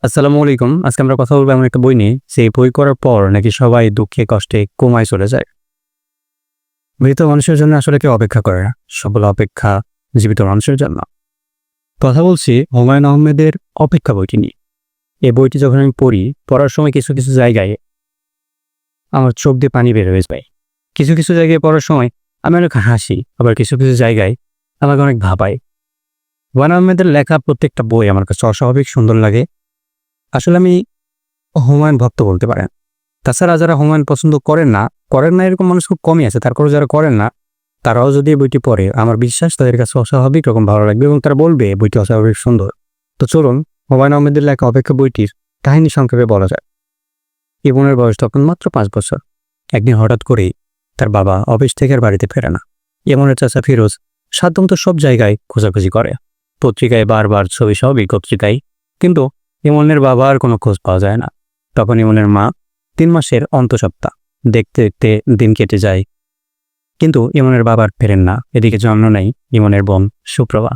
আসসালামু আলাইকুম। আজকে আমরা কথা বলবো এমন একটা বই নিয়ে, যে বই করার পর নাকি সবাই দুঃখে কষ্টে কোমায় চলে যায়। মৃত মানুষের জন্য আসলে কেউ অপেক্ষা করে না। সবগুলো অপেক্ষা জীবিত মানুষের জন্য। কথা বলছি হুমায়ূন আহমেদের অপেক্ষা বইটি নিয়ে। এই বইটি যখন আমি পড়ি, পড়ার সময় কিছু কিছু জায়গায় আমার চোখ দিয়ে পানি বের হয়ে যায়। কিছু কিছু জায়গায় পড়ার সময় আমি অনেক হাসি, আবার কিছু কিছু জায়গায় আমাকে অনেক ভাবায়। হুমায়ূন আহমেদের লেখা প্রত্যেকটা বই আমার কাছে অস্বাভাবিক সুন্দর লাগে। আসলে আমি হুমায়ূন ভক্ত বলতে পারেন। তাছাড়া যারা হুমায়ূন পছন্দ করেন না এরকম মানুষ খুব কমই আছে। তারপরেও যারা করেন না, তারাও যদি এই বইটি পড়ে, আমার বিশ্বাস তাদের কাছে অস্বাভাবিক রকম ভালো লাগবে এবং তারা বলবে বইটি অস্বাভাবিক সুন্দর। তো চলুন হুমায়ূন আহমেদের লেখা অপেক্ষা বইটির কাহিনী সংক্ষেপে বলা যায়। ইমনের বয়স তখন মাত্র 5 বছর। একদিন হঠাৎ করেই তার বাবা অফিস থেকে আর বাড়িতে ফেরে না। ইমনের চাচা ফিরোজ সাধ্যমতো সব জায়গায় খোঁজাখুঁজি করে, পত্রিকায় বারবার, ছবি সহ পত্রিকায়, কিন্তু ইমনের বাবার কোনো খোঁজ পাওয়া যায় না। তখন ইমনের মা 3 মাসের অন্তঃসত্ত্বা। দেখতে দেখতে দিন কেটে যায়, কিন্তু ইমনের বাবার ফেরেন না। এদিকে জন্ম নেয় ইমনের বোন সুপ্রভা।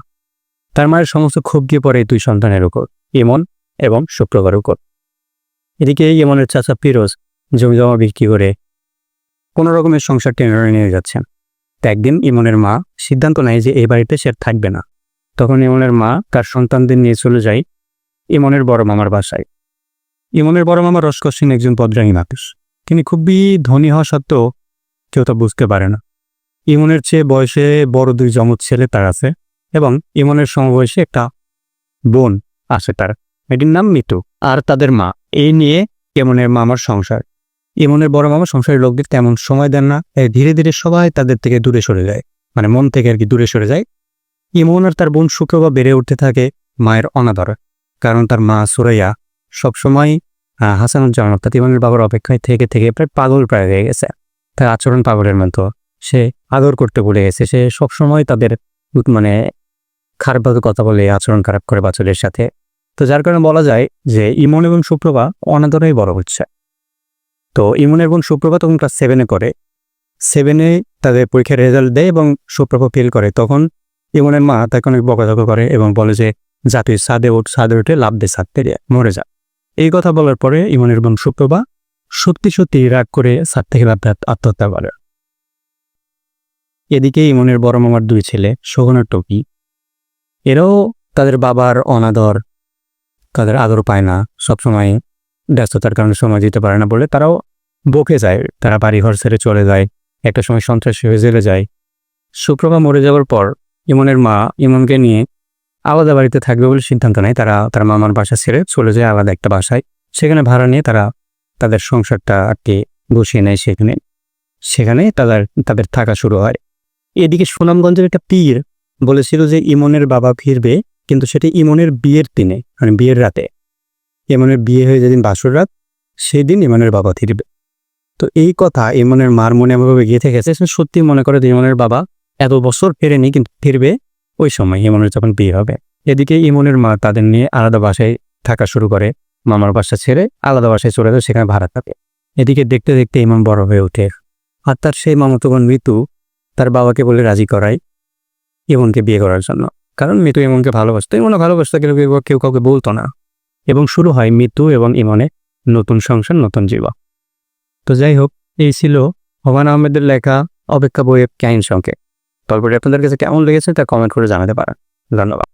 তার মায়ের সমস্ত ক্ষোভ গিয়ে পড়ে 2 সন্তানের উপর, ইমন এবং সুপ্রভার উপর। এদিকে ইমনের চাচা ফিরোজ জমি জমা বিক্রি করে কোনো রকমের সংসার টেনে নিয়ে যাচ্ছেন। তো একদিন ইমনের মা সিদ্ধান্ত নেয় যে এই বাড়িতে সে থাকবে না। তখন ইমনের মা তার সন্তানদের নিয়ে চলে যায় ইমনের বড় মামার বাসায়। ইমনের বড় মামা রসকসীন একজন পদরানী মানুষ। তিনি খুবই ধনী হওয়া সত্ত্বেও কেউ তা বুঝতে পারে না। ইমনের চেয়ে বয়সে বড় 2 যমজ ছেলে তার আছে, এবং ইমনের সমবয়সী একটা বোন আছে তার, এটির নাম মিতু, আর তাদের মা। এই নিয়ে ইমনের মামার সংসার। ইমনের বড় মামা সংসারের লোকদের তেমন সময় দেন না। ধীরে ধীরে সবাই তাদের থেকে দূরে সরে যায়, মানে মন থেকে আর কি দূরে সরে যায়। ইমন আর তার বোন সুপ্রভা বেড়ে উঠতে থাকে মায়ের অনাদরে। কারণ তার মা সুরাইয়া সবসময় হাসানুজ্জামান অর্থাৎ ইমনের বাবার অপেক্ষায় থেকে থেকে প্রায় প্রায় হয়ে গেছে। তার আচরণ পাগলের মতো। সে আদর করতে ভুলে গেছে। সে সবসময় তাদের মানে খারাপভাবে কথা বলে, আচরণ খারাপ করে বাচ্চাদের সাথে। তো যার কারণে বলা যায় যে ইমন এবং সুপ্রভা অনাদরেই বড় হচ্ছে। তো ইমন এবং সুপ্রভা তখন ক্লাস 7-এ করে। 7-এ তাদের পরীক্ষার রেজাল্ট দেয় এবং সুপ্রভা ফেল করে। তখন ইমনের মা তাকে অনেক বকাঝকা করে এবং বলে যে যা তুই ছাদে উঠে লাফ দে, ছাদ থেকে মরে যা। এই কথা বলার পরে ইমনের বোন সুপ্রভা সত্যি সত্যি রাগ করে ছাদ থেকে লাফ দিয়ে আত্মহত্যা করে। এদিকে ইমনের বড় মামার 2 ছেলে শোভন আর টকি, এরাও তাদের বাবার অনাদর, তাদের আদর পায় না। সবসময় ব্যস্ততার কারণে সময় দিতে পারে না বলে তারাও বকে যায়। তারা বাড়িঘর ছেড়ে চলে যায়, একটা সময় সন্ত্রাসী হয়ে জেলে যায়। সুপ্রভা মরে যাওয়ার পর ইমনের মা ইমনকে নিয়ে আলাদা বাড়িতে থাকবে বলে সিদ্ধান্ত নেয়। তারা তার মামার বাসা ছেড়ে চলে যায় আলাদা একটা বাসায়। সেখানে ভাড়া নিয়ে তারা তাদের সংসারটা আটকে বসিয়ে নেয়। সেখানে তাদের থাকা শুরু হয়। এদিকে সুনামগঞ্জের একটা পীর বলেছিল যে ইমনের বাবা ফিরবে, কিন্তু সেটি ইমনের বিয়ের দিনে, মানে বিয়ের রাতে। ইমনের বিয়ে হয়ে যেদিন বাসর রাত, সেই দিন ইমনের বাবা ফিরবে। তো এই কথা ইমনের মার মনে এমনভাবে গিয়ে থেকেছে, সে সত্যি মনে করে যে ইমনের বাবা এত বছর ফেরেনি, কিন্তু ফিরবে ওই সময় ইমনের যখন বিয়ে হবে। এদিকে ইমনের মা তাদের নিয়ে আলাদা বাসায় থাকা শুরু করে। মামার বাসা ছেড়ে আলাদা বাসায় চলে যায়, সেখানে ভাড়া থাকে। এদিকে দেখতে দেখতে ইমন বড় হয়ে ওঠে, আর তার সেই মামাতো বোন মিতু তার বাবাকে বলে রাজি করায় ইমনকে বিয়ে করার জন্য। কারণ মিতু ইমনকে ভালোবাসতো, ইমনও ভালোবাসতো, কিন্তু কেউ কাউকে বলতো না। এবং শুরু হয় মিতু এবং ইমনের নতুন সংসার, নতুন জীবন। তো যাই হোক, এই ছিল হুমায়ূন আহমেদের লেখা অপেক্ষা বইয়ের কাহিনী সংক্ষেপ। তারপরে আপনাদের কাছে কেমন লেগেছে তা কমেন্ট করে জানাতে পারেন। ধন্যবাদ।